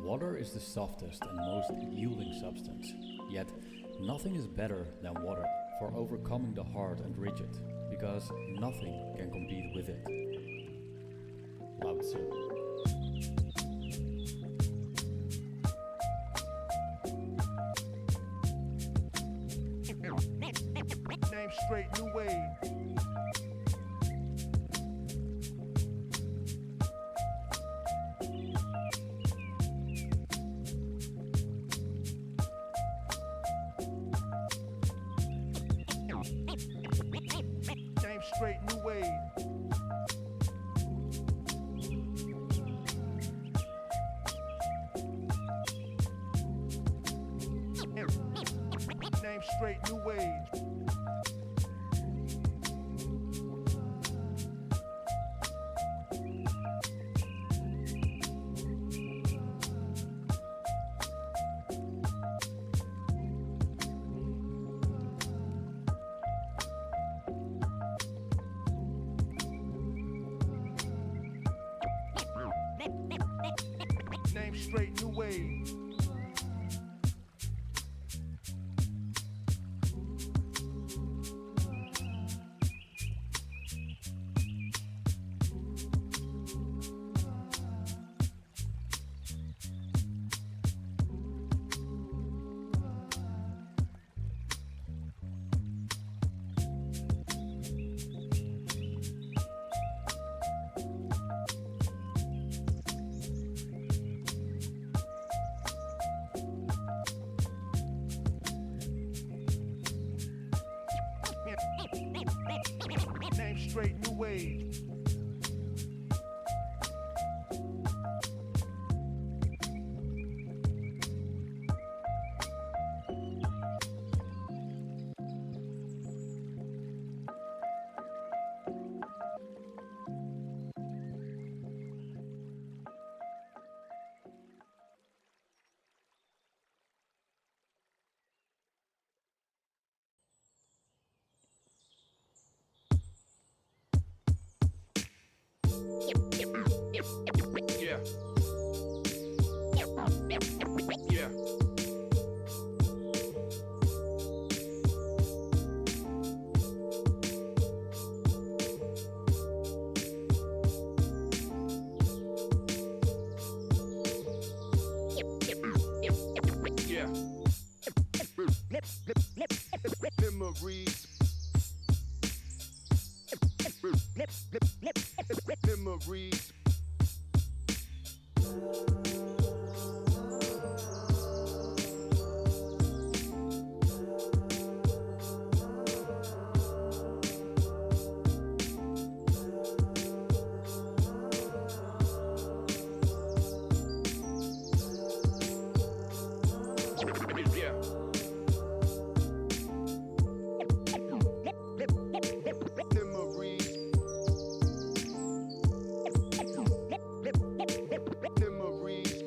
Water is the softest and most yielding substance, yet nothing is better than water for overcoming the hard and rigid, because nothing can compete with it. Lao Tzu. Name straight, new wave. Name straight, new wave. Name straight, new wave. Name straight, new wave. Name straight, new wave. Yeah. Yeah. Yeah. Memories. Memories. Yeah. Memories. Memories.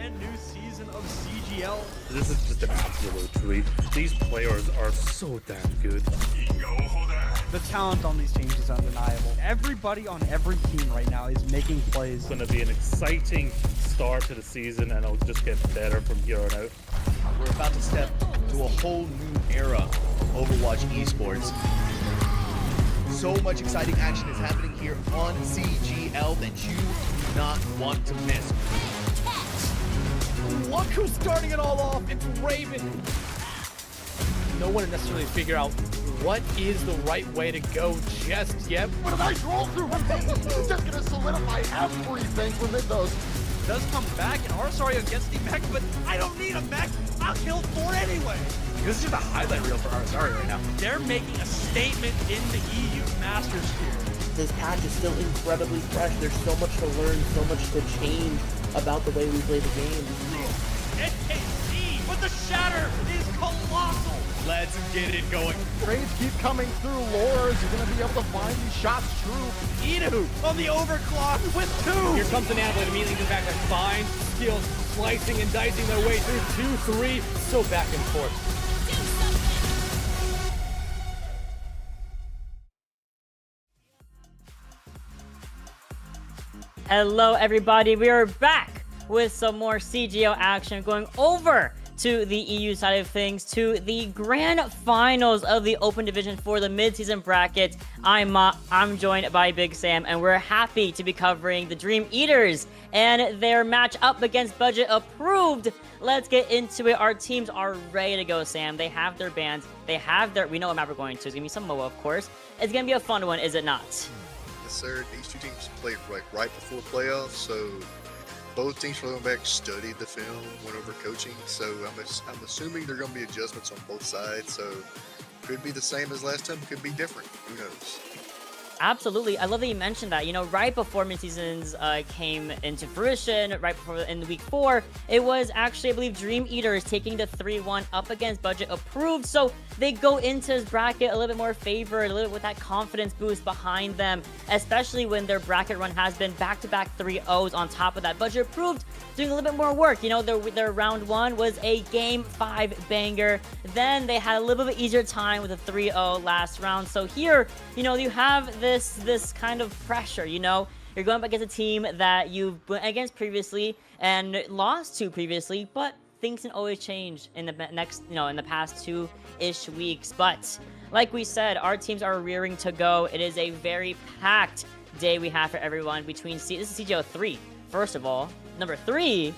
brand new season of CGL. This is just an absolute treat. These players are so damn good. The talent on these teams is undeniable. Everybody on every team right now is making plays. It's going to be an exciting start to the season, and it'll just get better from here on out. We're about to step to a whole new era of Overwatch esports. So much exciting action is happening here on CGL that you do not want to miss. Look who's starting it all off. It's Raven. No one to necessarily figure out what is the right way to go just yet. What a nice roll through. It's just gonna solidify everything within those. Does come back, and Arsario gets the mech, but I don't need a mech. I'll kill 4 anyway. This is just a highlight reel for Arsario right now. They're making a statement in the EU Masters here. This patch is still incredibly fresh. There's so much to learn, so much to change about the way we play the game. NKC, but the shatter is colossal. Let's get it going. Trades keep coming through. Lores, you're gonna be able to find these shots true. Idu on the overclock with 2. Here comes an Amblet immediately goes back to fine skills, slicing and dicing their way through 2, 3, so back and forth. Hello everybody, we are back with some more CGL action, going over to the EU side of things, to the grand finals of the open division for the mid-season bracket. I'm joined by Big Sam, and we're happy to be covering the Dream Eaters and their match up against Budget Approved. Let's get into it. Our teams are ready to go, Sam. They have their bands, they have their, we know what map we're going to. It's gonna be some MOA, of course. It's gonna be a fun one, is it not? Yes, sir. These two teams played right before playoffs, so both teams for the back studied the film, went over coaching. So I'm assuming there are going to be adjustments on both sides. So could be the same as last time, could be different. Who knows? Absolutely. I love that you mentioned that. You know, right before mid-seasons came into fruition, right before in week 4, it was actually, I believe, Dream Eaters taking the 3-1 up against Budget Approved. So they go into this bracket a little bit more favored, a little bit with that confidence boost behind them, especially when their bracket run has been back-to-back 3-0s on top of that. Budget Approved doing a little bit more work. You know, their round 1 was a game 5 banger. Then they had a little bit of an easier time with a 3-0 last round. So here, you know, you have this kind of pressure, you know, you're going up against a team that you've went against previously and lost to previously, but things can always change in the next, you know, in the past 2-ish weeks. But like we said, our teams are rearing to go. It is a very packed day we have for everyone between this is CGL 3, first of all. Number 3,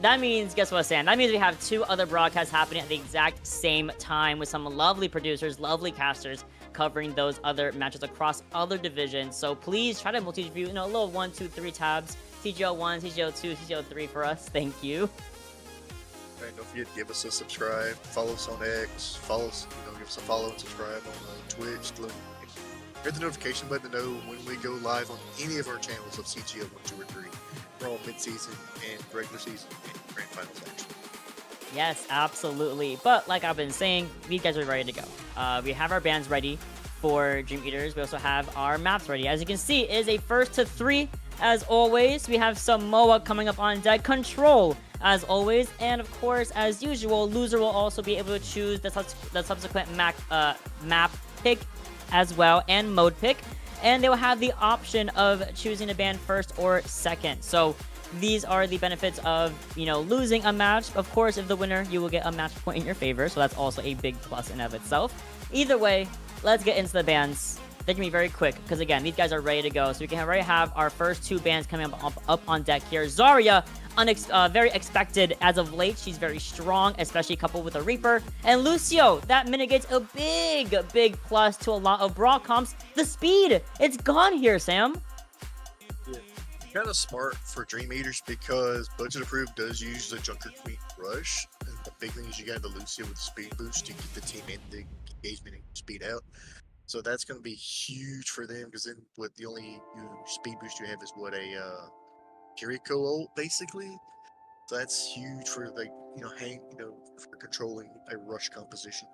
that means, guess what, Sam? That means we have 2 other broadcasts happening at the exact same time with some lovely producers, lovely casters covering those other matches across other divisions. So please try to multi-view, you know, a little 1, 2, 3 tabs. CGL 1, CGL 2, CGL 3 for us. Thank you. Right, don't forget to give us a subscribe, follow us on X, follow us, you know, give us a follow and subscribe on Twitch. Hit the notification button to know when we go live on any of our channels of CGL 1, 2, or 3. We're all mid-season and regular season and grand finals action. Yes, absolutely. But like I've been saying, these guys are ready to go. We have our bands ready for Dream Eaters. We also have our maps ready. As you can see, it is a 1st to 3 as always. We have some MOA coming up on deck. Control as always. And of course, as usual, loser will also be able to choose the subsequent map pick as well, and mode pick. And they will have the option of choosing to ban 1st or 2nd. So these are the benefits of, you know, losing a match. Of course, if the winner, you will get a match point in your favor. So that's also a big plus in of itself. Either way, let's get into the bans. They're going to be very quick because, again, these guys are ready to go. So we can already have our first 2 bans coming up on deck here. Zarya, very expected as of late. She's very strong, especially coupled with a Reaper. And Lucio, that mitigates a big plus to a lot of Brawl comps. The speed, it's gone here, Sam. Yeah. Kind of smart for Dream Eaters because Budget Approved does use the Junker Queen Rush. And the big thing is you got the Lucio with the speed boost to get the team in the engagement and speed out. So that's going to be huge for them because then what the only speed boost you have is what a Kiriko ult basically. So that's huge for like for controlling a rush composition.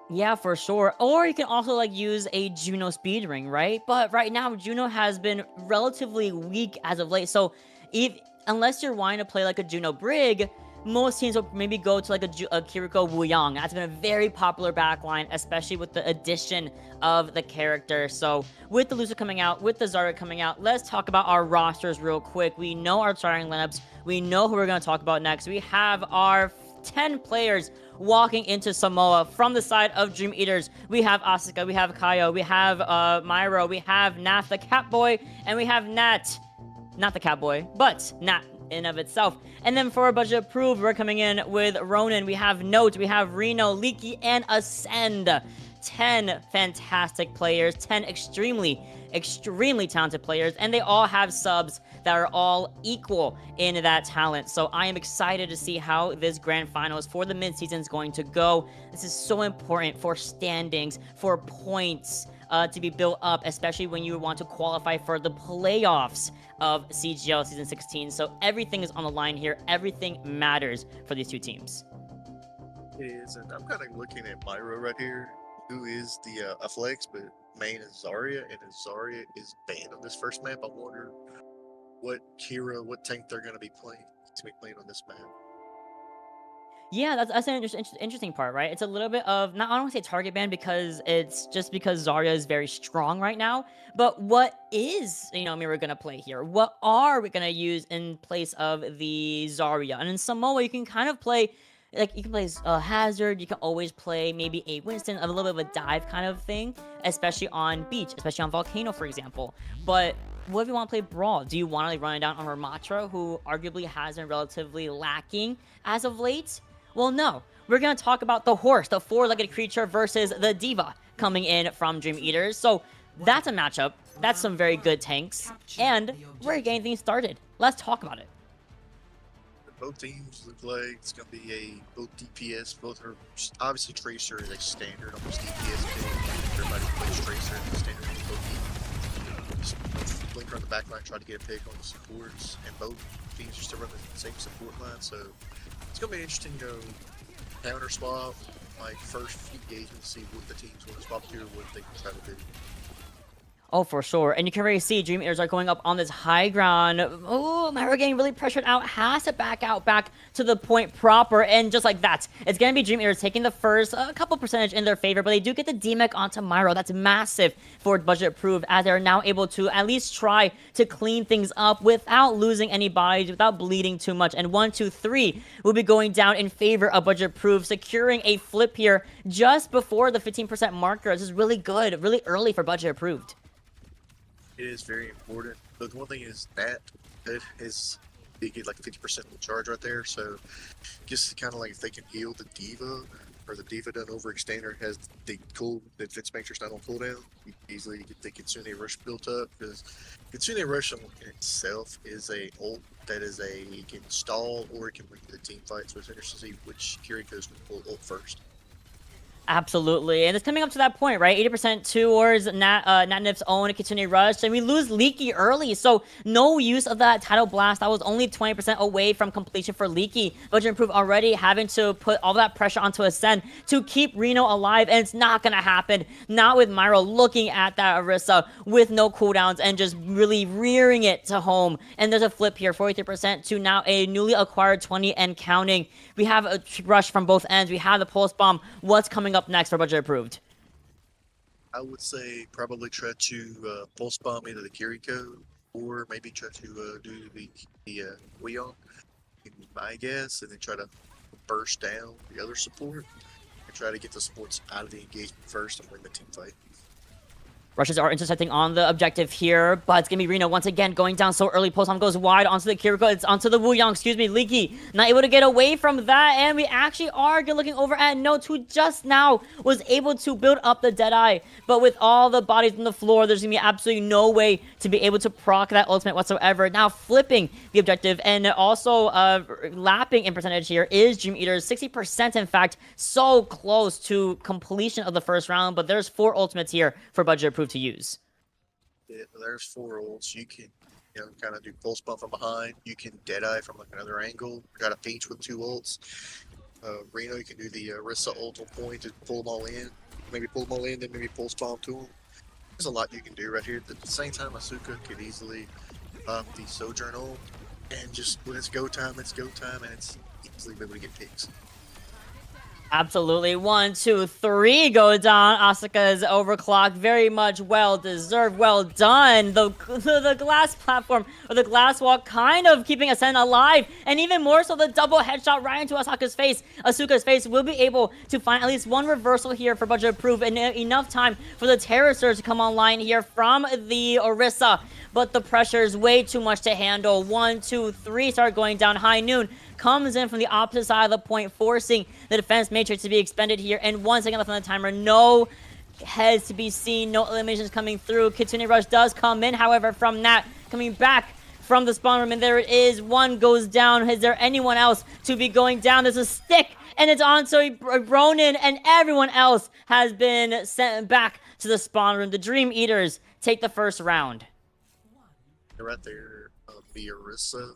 Yeah, for sure. Or you can also like use a Juno speed ring, right? But right now Juno has been relatively weak as of late. So if unless you're wanting to play like a Juno Brig, most teams will maybe go to like a Kiriko Wuyang. That's been a very popular backline, especially with the addition of the character. So with the Lucio coming out, with the Zarya coming out, let's talk about our rosters real quick. We know our starting lineups. We know who we're going to talk about next. We have our 10 players walking into Samoa from the side of Dream Eaters. We have Asuka, we have Kaio, we have Myro, we have Nath the Catboy, and we have Nat. Not the Catboy, but Nat in of itself. And then for our budget approved, we're coming in with Ronan, we have Note, we have Reno, Leaky, and Ascend. 10 fantastic players, 10 extremely talented players, and they all have subs that are all equal in that talent. So I am excited to see how this grand finals for the mid-season is going to go. This is so important for standings, for points to be built up, especially when you want to qualify for the playoffs of CGL Season 16. So everything is on the line here. Everything matters for these two teams. It is, and I'm kind of looking at Myro right here, who is the a flex, but main is Zarya, and if Zarya is banned on this first map, I wonder what hero, what tank they're going to be playing on this map. Yeah, that's an interesting part, right? It's a little bit of, not, I don't want to say target ban because it's just because Zarya is very strong right now, but what is, Mira going to play here? What are we going to use in place of the Zarya? And in Samoa, you can kind of play, like, you can play Hazard, you can always play maybe a Winston, a little bit of a dive kind of thing, especially on Beach, especially on Volcano, for example. But what if you want to play Brawl? Do you want to run it down on Ramatra, who arguably has been relatively lacking as of late? Well, no. We're going to talk about the horse, the four-legged creature versus the diva coming in from Dream Eaters. So that's a matchup. That's some very good tanks. And we're getting things started. Let's talk about it. Both teams look like it's going to be both DPS. Both are obviously Tracer is a standard almost DPS pick. Everybody plays Tracer in the standard both. Just blink on the back line, try to get a pick on the supports, and both teams are still running the same support line. So it's going to be interesting to counter swap, like first few engagements, see what the teams want to swap to or what they can try to do. Oh, for sure. And you can already see Dream Eaters are going up on this high ground. Oh, Myro getting really pressured out. Has to back out back to the point proper. And just like that, it's going to be Dream Eaters taking the first couple percentage in their favor. But they do get the DMEC onto Myro. That's massive for budget approved, as they're now able to at least try to clean things up without losing any bodies, without bleeding too much. And 1, 2, 3 will be going down in favor of budget approved, securing a flip here just before the 15% marker. This is really good, really early for budget approved. It is very important. But the one thing is that they get like 50% charge right there. So just kind of like if they can heal the diva, or the diva doesn't overextend or has the defense matrix not on cooldown, you easily get the Kitsune Rush built up, because Kitsune Rush in itself is a ult that is it can stall or it can bring the team fight. So it's interesting to see which Kiriko's will pull ult first. Absolutely, and it's coming up to that point, right? 80% towards Natnif's own Kitsune Rush, and we lose Leaky early, so no use of that Tidal Blast. That was only 20% away from completion for Leaky. Budget Improve already having to put all that pressure onto Ascend to keep Reno alive, and it's not gonna happen. Not with Myro looking at that Orisa with no cooldowns and just really rearing it to home. And there's a flip here, 43% to now a newly acquired 20 and counting. We have a rush from both ends. We have the Pulse Bomb. What's coming up next for budget approved? I would say probably try to pulse bomb into the Kiriko, or maybe try to do the Weon, my guess, and then try to burst down the other support and try to get the supports out of the engagement first and win the team fight. Rushes are intercepting on the objective here, but it's going to be Reno once again going down so early. Pulse Bomb goes wide onto the Kiriko. It's onto the Wuyang, Leaky. Not able to get away from that, and we actually are looking over at Notes, who just now was able to build up the Deadeye. But with all the bodies on the floor, there's going to be absolutely no way to be able to proc that ultimate whatsoever. Now flipping the objective and also lapping in percentage here is Dream Eaters. 60% in fact, so close to completion of the first round, but there's 4 ultimates here for budget approved to use. Yeah, there's 4 ults. You can kind of do pulse bump from behind. You can deadeye from like another angle. You got a Peach with 2 ults. Reno, you can do the Orisa ult on point to pull them all in. Maybe pull them all in, then maybe pulse bomb to them. There's a lot you can do right here. At the same time, Asuka could easily up the Sojourn ult And just when it's go time, and it's easily able to get picks. Absolutely. 1, 2, 3 go down. Asuka's overclock. Very much well deserved. Well done. The glass platform, or the glass wall, kind of keeping Ascend alive. And even more so, the double headshot right into Asuka's face will be able to find at least one reversal here for Budget Approved. And enough time for the Terror Surge to come online here from the Orisa. But the pressure is way too much to handle. 1, 2, 3 start going down. High Noon comes in from the opposite side of the point, forcing the defense matrix to be expended here. And 1 second left on the timer. No heads to be seen. No eliminations coming through. Kitsune Rush does come in, however, from that. Coming back from the spawn room, and there it is. One goes down. Is there anyone else to be going down? There's a stick, and it's on to Ronin, and everyone else has been sent back to the spawn room. The Dream Eaters take the first round. Right there, the Orisa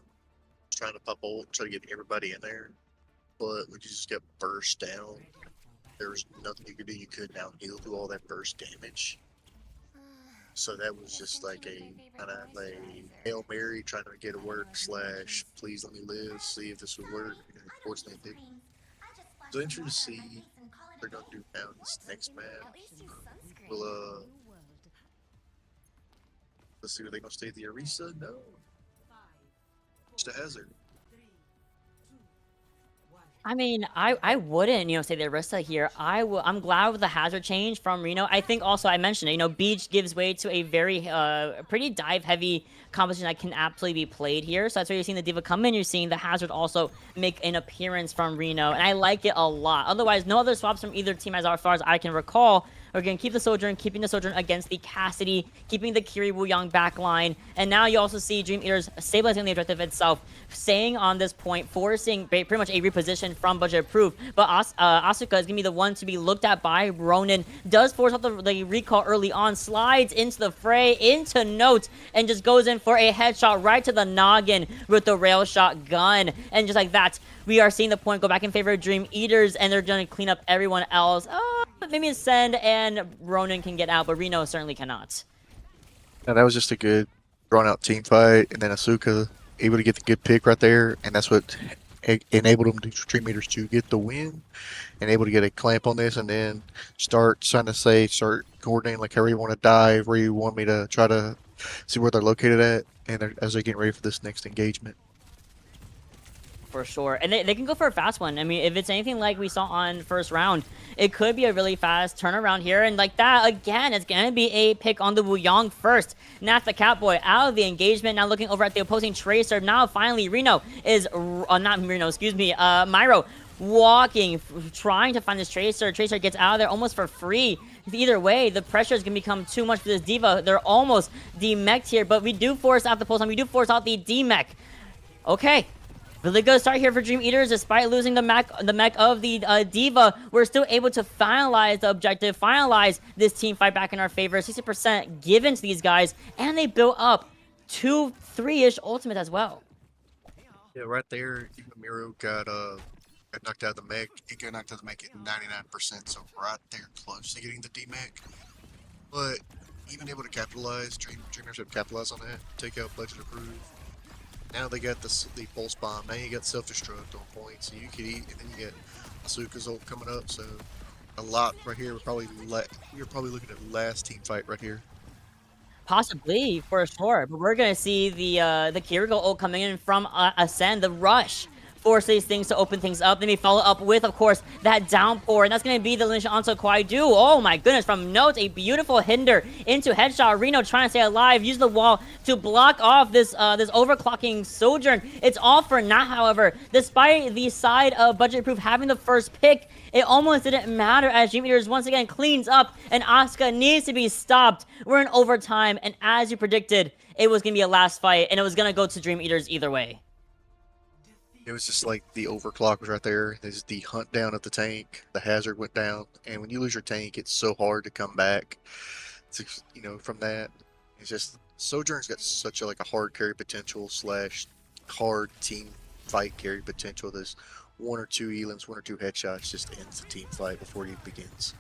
trying to pop ult, try to get everybody in there, but when you just get burst down, there's nothing you could do. You couldn't out heal through all that burst damage. So that was just like a kind of a Hail Mary trying to get it work / please let me live, see if this would work. And unfortunately it didn't. So interesting to see what they're gonna do now in this next map. Will let's see, are they gonna stay the Orisa? No. Just a hazard. I mean, I wouldn't, say the Orisa here. I'm glad with the hazard change from Reno. I think also I mentioned it, Beach gives way to a very, pretty dive-heavy composition that can absolutely be played here. So that's why you're seeing the Diva come in. You're seeing the hazard also make an appearance from Reno. And I like it a lot. Otherwise, no other swaps from either team as far as I can recall. We're going to keep the Sojourn, keeping the Sojourn against the Cassidy, keeping the Kiri Wuyang backline. And now you also see Dream Eaters stabilizing the objective itself, staying on this point, forcing pretty much a reposition from Budget Approved. But Asuka is going to be the one to be looked at by Ronin. Does force out the recall early on, slides into the fray, into Note, and just goes in for a headshot right to the noggin with the rail shotgun. And just like that, we are seeing the point go back in favor of Dream Eaters, and they're going to clean up everyone else. Maybe Ascend and Ronin can get out, but Reno certainly cannot. Now that was just a good drawn-out team fight, and then Asuka able to get the good pick right there, and that's what enabled them, to Dream Eaters, to get the win, and able to get a clamp on this, and then start coordinating like how you want to dive, where you want me to try to see where they're located at, and as they're getting ready for this next engagement. For sure. And they can go for a fast one. I mean, if it's anything like we saw on first round, it could be a really fast turnaround here. And like that, again, it's going to be a pick on the Wuyang first. Nats the Catboy out of the engagement. Now looking over at the opposing Tracer. Now finally, Myro walking, trying to find this Tracer. Tracer gets out of there almost for free. Either way, the pressure is going to become too much for this Diva. They're almost demech'd here, but we do force out the pulse on. We do force out the demech. Okay. Really good start here for Dream Eaters. Despite losing the mech of the Diva, we're still able to finalize the objective, finalize this team fight back in our favor. 60% given to these guys, and they built up 2-3-ish ultimates as well. Yeah, right there, even Myro got knocked out of the mech. He got knocked out of the mech at 99%, so right there close to getting the D-mech. But even able to capitalize, Dreamers have capitalized on that, take out Budget Approved. Now they got the pulse bomb. Now you got self-destruct on point, so you can eat, and then you get Asuka's ult coming up. So a lot right here. You're probably looking at last team fight right here. Possibly, for sure. But we're gonna see the Kiriko ult coming in from Ascend, the rush. Force these things to open things up. Then we follow up with, of course, that downpour. And that's going to be the Lynch onto Kwaidu. Oh my goodness, from Note, a beautiful hinder into headshot. Reno trying to stay alive. Use the wall to block off this overclocking Sojourn. It's all for naught, however. Despite the side of Budget Approved having the first pick, it almost didn't matter as Dream Eaters once again cleans up. And Asuka needs to be stopped. We're in overtime. And as you predicted, it was going to be a last fight. And it was going to go to Dream Eaters either way. It was just like the overclock was right there. There's the hunt down of the tank. The hazard went down, and when you lose your tank, it's so hard to come back. From that, it's just Sojourn's got such a hard carry potential / hard team fight carry potential. There's 1 or 2 elims, 1 or 2 headshots just ends the team fight before it begins.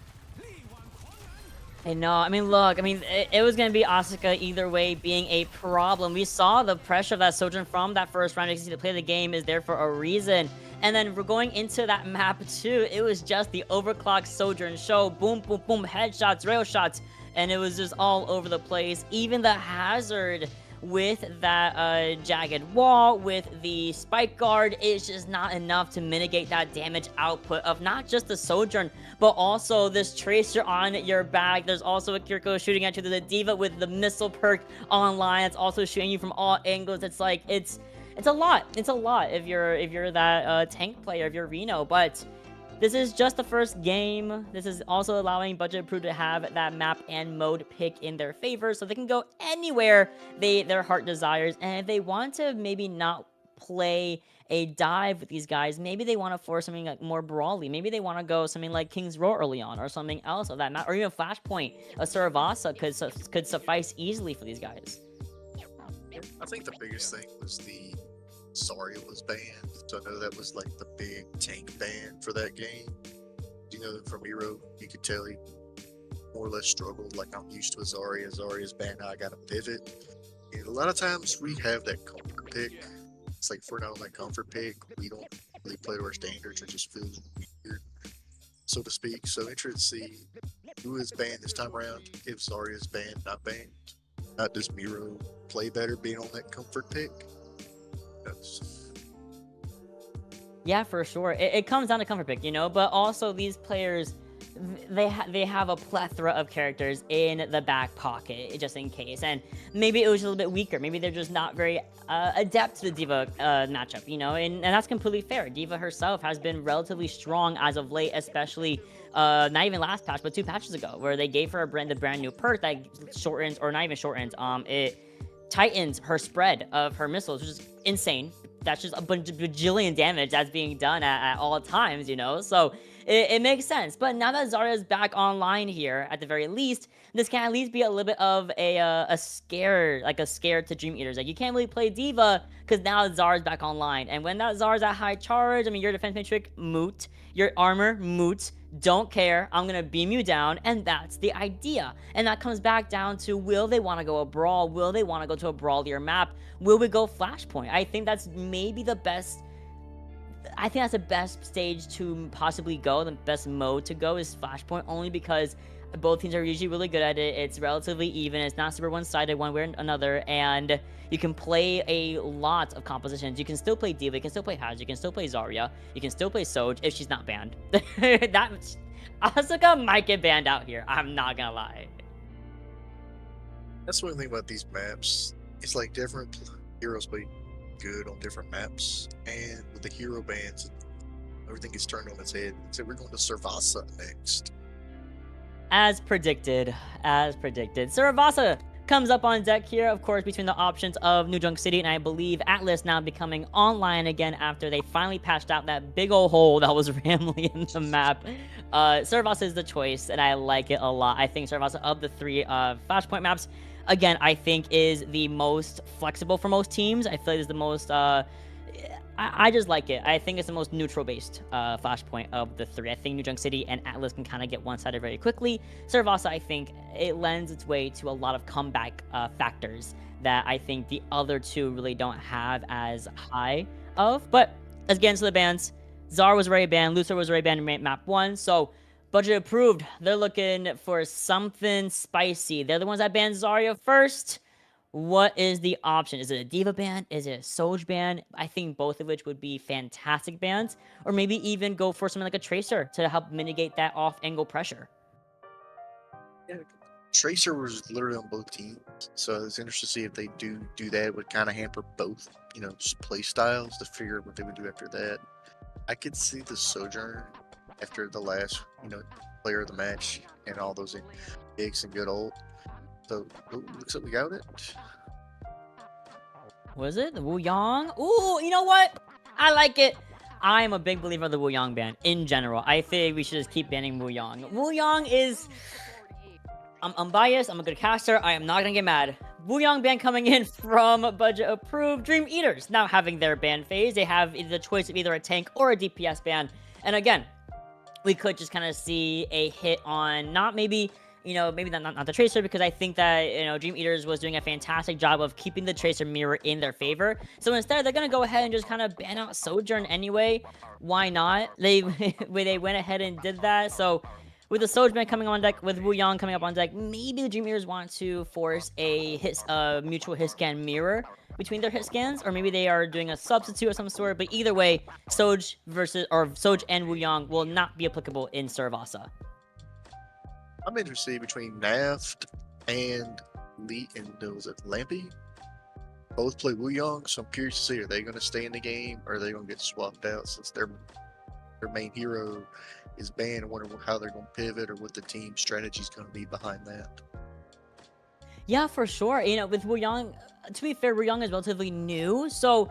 I know. I mean, look. I mean, it was gonna be Asuka either way, being a problem. We saw the pressure of that Sojourn from that first round. You can see the play of the game is there for a reason. And then we're going into that map too. It was just the overclock Sojourn show. Boom, boom, boom, headshots, rail shots, and it was just all over the place. Even the hazard with that jagged wall, with the spike guard, is just not enough to mitigate that damage output of not just the Sojourn, but also this Tracer on your back. There's also a Kiriko shooting at you. There's a Diva with the missile perk online. It's also shooting you from all angles. It's like, it's a lot. It's a lot if you're that tank player, if you're Reno, but this is just the first game. This is also allowing Budget Approved to have that map and mode pick in their favor, so they can go anywhere their heart desires. And if they want to maybe not play a dive with these guys, maybe they want to force something like more brawly. Maybe they want to go something like King's Row early on, or something else of that map, or even Flashpoint. A Saravasa could suffice easily for these guys. I think the biggest thing was the Zarya was banned, so I know that was like the big tank ban for that game. You know, from Hero, you could tell he more or less struggled. Like, I'm used to a Zarya. Zarya's banned, now I got a pivot. And a lot of times we have that comfort pick. It's like, if we're not on that comfort pick, we don't really play to our standards. It just feels weird, so to speak. So interested to see who is banned this time around. If Zarya is banned, not banned. Not does Miro play better being on that comfort pick? Yeah, for sure. It comes down to comfort pick, you know, but also these players, they have a plethora of characters in the back pocket just in case, and maybe it was a little bit weaker. Maybe they're just not very adept to the Diva matchup, you know, and that's completely fair. Diva herself has been relatively strong as of late, especially not even last patch, but 2 patches ago, where they gave her the brand new perk that shortens, or not even shortens, it tightens her spread of her missiles, which is insane. That's just a bajillion damage that's being done at all times, you know? So it makes sense. But now that Zarya's back online here, at the very least, this can at least be a little bit of a scare, like a scare to Dream Eaters. Like, you can't really play Diva because now Zarya's back online. And when that Zarya's at high charge, I mean, your defense matrix, moot. Your armor, moot. Don't care. I'm gonna beam you down, and that's the idea. And that comes back down to, will they want to go a brawl? Will they want to go to a brawlier map? Will we go Flashpoint? I think that's maybe the best. I think that's the best stage to possibly go. The best mode to go is Flashpoint, only because both teams are usually really good at it. It's relatively even. It's not super one-sided one way or another, and you can play a lot of compositions. You can still play Diva, you can still play Haz, you can still play Zarya, you can still play Soj if she's not banned. Asuka might get banned out here, I'm not gonna lie. That's one thing about these maps. It's like different heroes play good on different maps, and with the hero bans, everything gets turned on its head. So we're going to Saravasa next. As predicted. Saravasa comes up on deck here, of course, between the options of New Junk City and I believe Atlas now becoming online again after they finally patched out that big old hole that was randomly in the map. Saravasa is the choice, and I like it a lot. I think Saravasa, of the 3 Flashpoint maps, again, I think is the most flexible for most teams. I feel like it's the most I just like it. I think it's the most neutral-based Flashpoint of the 3. I think New Junk City and Atlas can kind of get one-sided very quickly. Saravasa, I think, it lends its way to a lot of comeback factors that I think the other 2 really don't have as high of. But let's get into the bans. Zar was already banned. Lucer was already banned in map 1. So Budget Approved, they're looking for something spicy. They're the ones that banned Zarya first. What is the option? Is it a Diva ban? Is it a Soj ban? I think both of which would be fantastic bans. Or maybe even go for something like a Tracer to help mitigate that off-angle pressure. Yeah, Tracer was literally on both teams, so it's interesting to see if they do that. It would kind of hamper both, you know, just play styles to figure out what they would do after that. I could see the Sojourner after the last, you know, player of the match and all those gigs and good old. So, looks like we got it. Was it? The Wu Yang? Ooh, you know what? I like it. I'm a big believer of the Wu Yang ban in general. I think we should just keep banning Wu Yang. Wu Yang is... I'm biased. I'm a good caster. I am not going to get mad. Wu Yang ban coming in from Budget Approved. Dream Eaters now having their ban phase. They have the choice of either a tank or a DPS ban. And again, we could just kind of see a hit on not maybe you know, maybe not the Tracer, because I think that, you know, Dream Eaters was doing a fantastic job of keeping the Tracer mirror in their favor. So instead, they're going to go ahead and just kind of ban out Sojourn anyway. Why not? They went ahead and did that. So with the Sojourn coming on deck, with Wu Yang coming up on deck, maybe the Dream Eaters want to force a mutual hit scan mirror between their hit scans, or maybe they are doing a substitute of some sort. But either way, Soj and Wu Yang will not be applicable in Saravasa. I'm interested between Naft and Lee and was it Lampy? Both play Wu Yang, so I'm curious to see, are they going to stay in the game or are they going to get swapped out since their main hero is banned? I wonder how they're going to pivot or what the team strategy is going to be behind that. Yeah, for sure. You know, with Wu Yang, to be fair, Wu Yang is relatively new, so...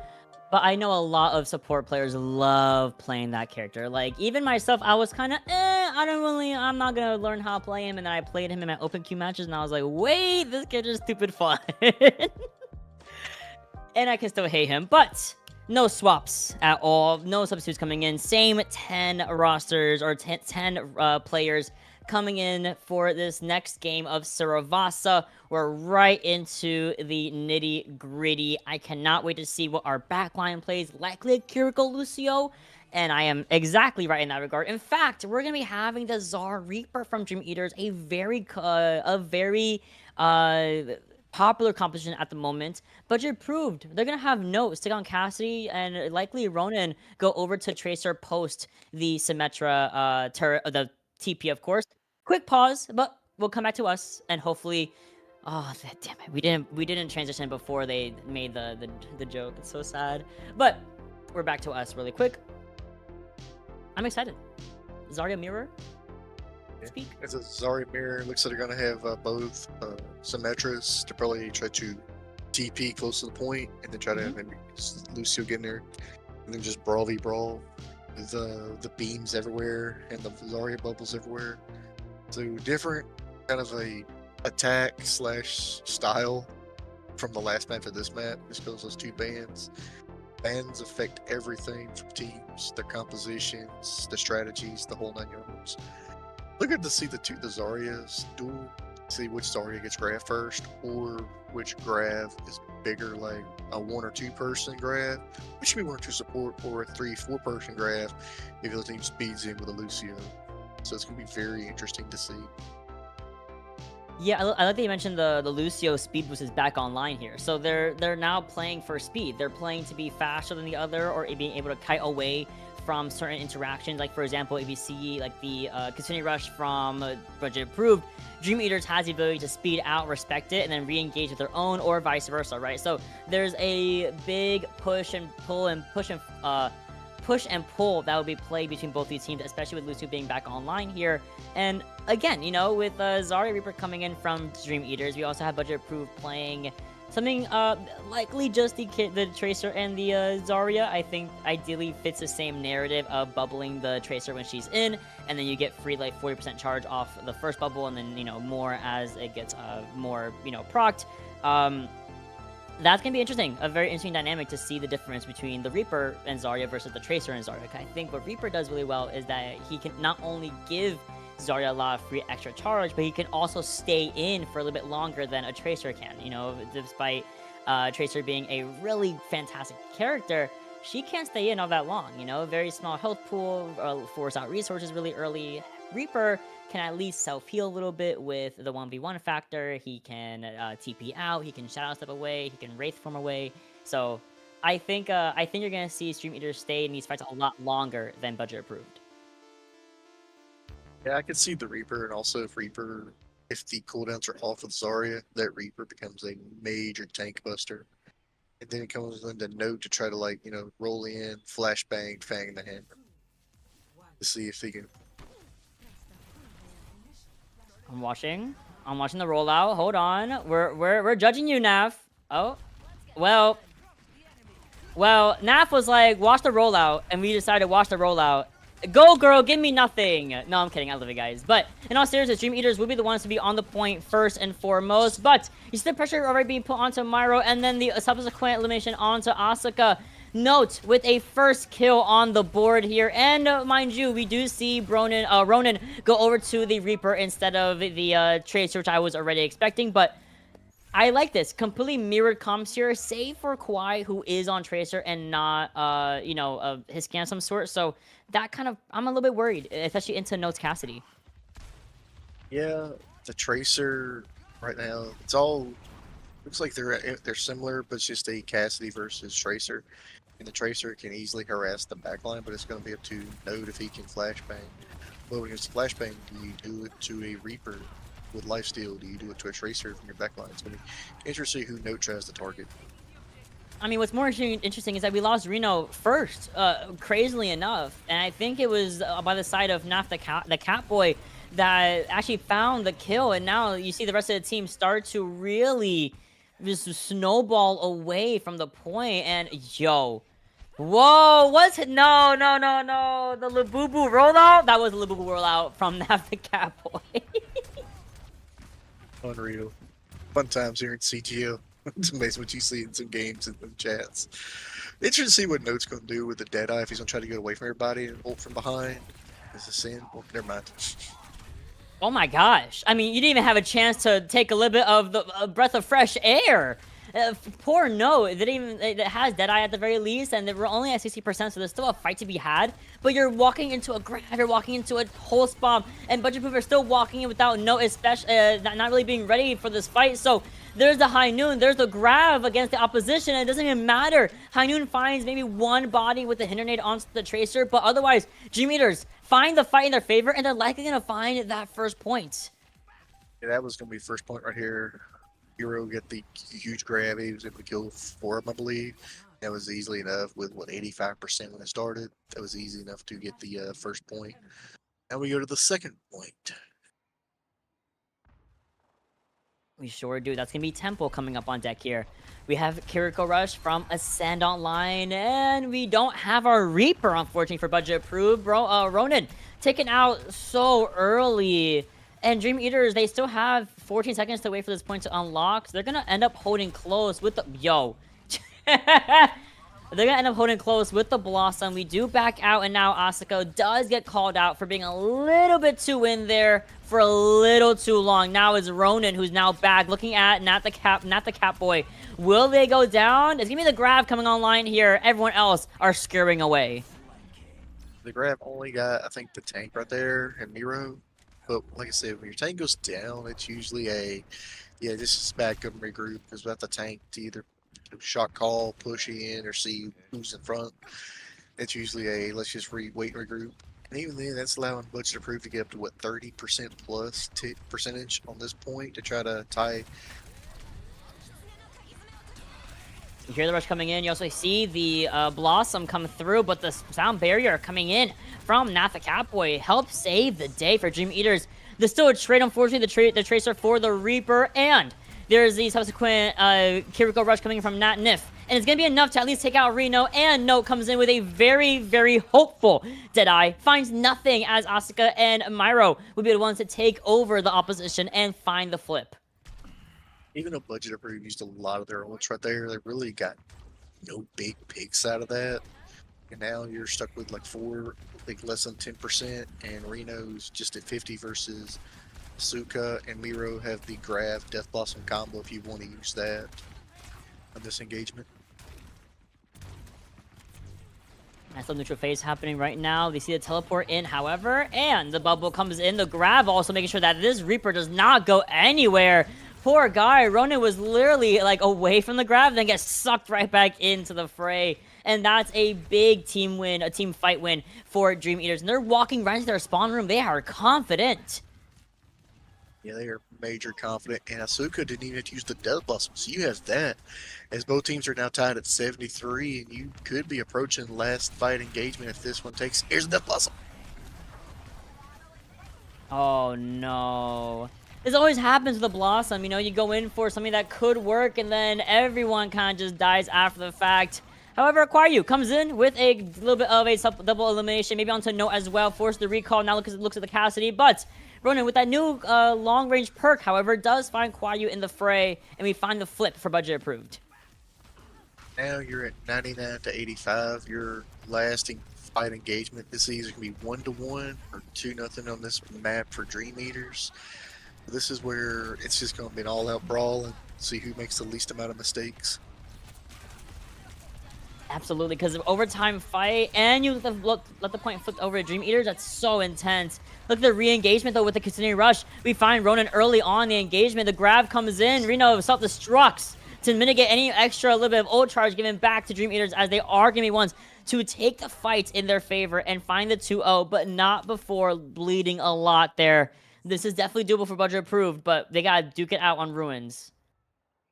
But I know a lot of support players love playing that character. Like, even myself, I was kind of, I'm not going to learn how to play him. And then I played him in my open queue matches, and I was like, wait, this character's stupid fun. And I can still hate him, but no swaps at all. No substitutes coming in. Same 10 rosters, or 10 players coming in for this next game of Saravasa. We're right into the nitty-gritty. I cannot wait to see what our backline plays. Likely a Kiriko Lucio, and I am exactly right in that regard. In fact, we're going to be having the Czar Reaper from Dream Eaters, a very popular composition at the moment. Budget approved. They're going to have Note stick on Cassidy, and likely Ronin go over to Tracer post the Symmetra the TP, of course. Quick pause, but we'll come back to us, and hopefully... Oh, damn it. We didn't transition before they made the joke. It's so sad. But we're back to us really quick. I'm excited. Zarya Mirror? Speak. It's a Zarya Mirror. Looks like they're going to have both Symmetras to probably try to TP close to the point, and then try to maybe Lucio get in there, and then just brawl v brawl. The beams everywhere and the Zarya bubbles everywhere. So different kind of a attack / style from the last map to this map. This goes those two bans. Bans affect everything from teams, their compositions, the strategies, the whole 9 yards. Look at to see the Zaryas duel. See which Zarya gets grabbed first, or which grab is bigger, like a 1 or 2 person grab, which should be 1 or 2 support, or a 3-4 person grab if the team speeds in with a Lucio. So it's going to be very interesting to see. Yeah, I like that you mentioned the Lucio speed boost is back online here. So they're now playing for speed. They're playing to be faster than the other, or being able to kite away from certain interactions. Like, for example, if you see like the Kasuni Rush from Budget Approved, Dream Eaters has the ability to speed out, respect it, and then re-engage with their own, or vice versa, right? So there's a big push and pull and push and pull that will be played between both these teams, especially with Lucio being back online here. And again, you know, with Zarya Reaper coming in from Dream Eaters, we also have Budget Approved playing something likely just the Tracer and the Zarya. I think ideally fits the same narrative of bubbling the Tracer when she's in, and then you get free like 40% charge off the first bubble, and then, you know, more as it gets more, you know, procced. That's going to be interesting. A very interesting dynamic to see the difference between the Reaper and Zarya versus the Tracer and Zarya. I think what Reaper does really well is that he can not only give Zarya a lot of free extra charge, but he can also stay in for a little bit longer than a Tracer can. You know, despite Tracer being a really fantastic character, she can't stay in all that long. You know, very small health pool, force out resources really early. Reaper can at least self-heal a little bit with the 1v1 factor. He can TP out, he can shadow step away, he can wraith form away. So I think you're gonna see Dream Eaters stay in these fights a lot longer than Budget Approved. Yeah, I could see the Reaper, and also if the cooldowns are off with Zarya, that Reaper becomes a major tank buster. And then it comes into Note to try to, like, you know, roll in, flashbang, fang the hammer. To see if he can. I'm watching the rollout. Hold on. We're judging you, Naf. Oh. Well, Naf was like, watch the rollout, and we decided to watch the rollout. Go, girl, give me nothing. No, I'm kidding. I love you guys. But in all seriousness, Dream Eaters will be the ones to be on the point first and foremost. But you see the pressure already being put onto Myro, and then the subsequent elimination onto Asuka. Note with a first kill on the board here. And mind you, we do see Ronan go over to the Reaper instead of the Tracer, which I was already expecting. But I like this. Completely mirrored comps here, save for Kwai, who is on Tracer and not, you know, his scan of some sort. So that kind of, I'm a little bit worried, especially into Note's Cassidy. Yeah, the Tracer right now, it's all looks like they're similar, but it's just a Cassidy versus Tracer. And the Tracer can easily harass the backline, but it's going to be up to Node if he can flashbang. Well, when it's flashbang, do you do it to a Reaper with lifesteal? Do you do it to a Tracer from your backline? It's going to be interesting who Node tries to target. I mean, what's more interesting is that we lost Reno first, crazily enough. And I think it was by the side of Naf the Catboy that actually found the kill. And now you see the rest of the team start to really just snowball away from the point. And yo, whoa, what's it? No, the Labubu rollout? That was a Labubu rollout from Naf the Catboy. Unreal. Fun times here in CGL. It's amazing what you see in some games and in chats. Interesting to see what Note's going to do with the Deadeye, if he's going to try to get away from everybody and ult from behind. Is a sin? Well, never mind. Oh my gosh. I mean, you didn't even have a chance to take a little bit of the breath of fresh air. Poor Note. It has Deadeye at the very least, and we're only at 60%, so there's still a fight to be had. But you're walking into a grab, you're walking into a whole bomb, and Budget Proof are still walking in without Note, especially not really being ready for this fight. So there's the High Noon, there's the grab against the opposition, and it doesn't even matter. High Noon finds maybe one body with the Hinder Nade onto the Tracer, but otherwise, Dream Eaters find the fight in their favor, and they're likely going to find that first point. Yeah, that was going to be first point right here. Hero get the huge grab. He was able to kill 4 of them, I believe. That was easily enough with, what, 85% when it started. That was easy enough to get the first point. Now we go to the second point. We sure do. That's going to be Temple coming up on deck here. We have Kiriko Rush from Ascend Online, and we don't have our Reaper, unfortunately, for budget approved. Ronan taken out so early. And Dream Eaters, they still have 14 seconds to wait for this point to unlock. So they're going to end up holding close with the... Yo. They're going to end up holding close with the Blossom. We do back out, and now Asuka does get called out for being a little bit too in there for a little too long. Now it's Ronan who's now back, looking at not the Catboy. Will they go down? It's going to be the grab coming online here. Everyone else are scurrying away. The grab only got, I think, the tank right there and Miro. But like I said, when your tank goes down, it's usually a, yeah, this is back up and regroup, because without the tank to either shot call, push in, or see who's in front, it's usually a, let's just wait and regroup. And even then, that's allowing Budget Approved to get up to, what, 30% plus percentage on this point to try to tie. You hear the rush coming in. You also see the Blossom come through, but the sound barrier coming in from Natha Catboy helps save the day for Dream Eaters. There's still a trade, unfortunately, the Tracer for the Reaper, and there's the subsequent Kiriko Rush coming from Nat Nif. And it's going to be enough to at least take out Reno, and Note comes in with a very, very hopeful Deadeye. Finds nothing as Asuka and Myro will be the ones to take over the opposition and find the flip. Even though Budget Approved used a lot of their ults right there, they really got no big picks out of that. And now you're stuck with like 4, like less than 10%, and Reno's just at 50 versus Suka and Miro have the grab Death Blossom combo if you want to use that on this engagement. Nice little neutral phase happening right now. They see the teleport in, however, and the bubble comes in. The grab also making sure that this Reaper does not go anywhere. Poor guy. Ronan was literally like away from the grab, then gets sucked right back into the fray. And that's a big team win, a team fight win for Dream Eaters. And they're walking right into their spawn room. They are confident. Yeah, they are major confident. And Asuka didn't even have to use the Death Blossom. So you have that. As both teams are now tied at 73, and you could be approaching last fight engagement if this one takes. Here's the Death Blossom. Oh no. This always happens with the Blossom. You know, you go in for something that could work, and then everyone kind of just dies after the fact. However, Aquariu comes in with a little bit of a double elimination, maybe onto Note as well, force the recall. Now looks at the Cassidy, but Ronan with that new long-range perk, however, does find Aquariu in the fray, and we find the flip for Budget Approved. Now you're at 99 to 85. Your lasting fight engagement this season can be 1-1 or 2-0 on this map for Dream Eaters. This is where it's just going to be an all-out brawl and see who makes the least amount of mistakes. Absolutely, because of overtime fight, and you let the point flip over to Dream Eaters. That's so intense. Look at the re-engagement, though, with the continuing rush. We find Ronan early on the engagement. The grab comes in. Reno self-destructs to mitigate any extra little bit of ult charge given back to Dream Eaters, as they are going to be ones to take the fight in their favor and find the 2-0, but not before bleeding a lot there. This is definitely doable for Budget Approved, but they got to duke it out on Ruins.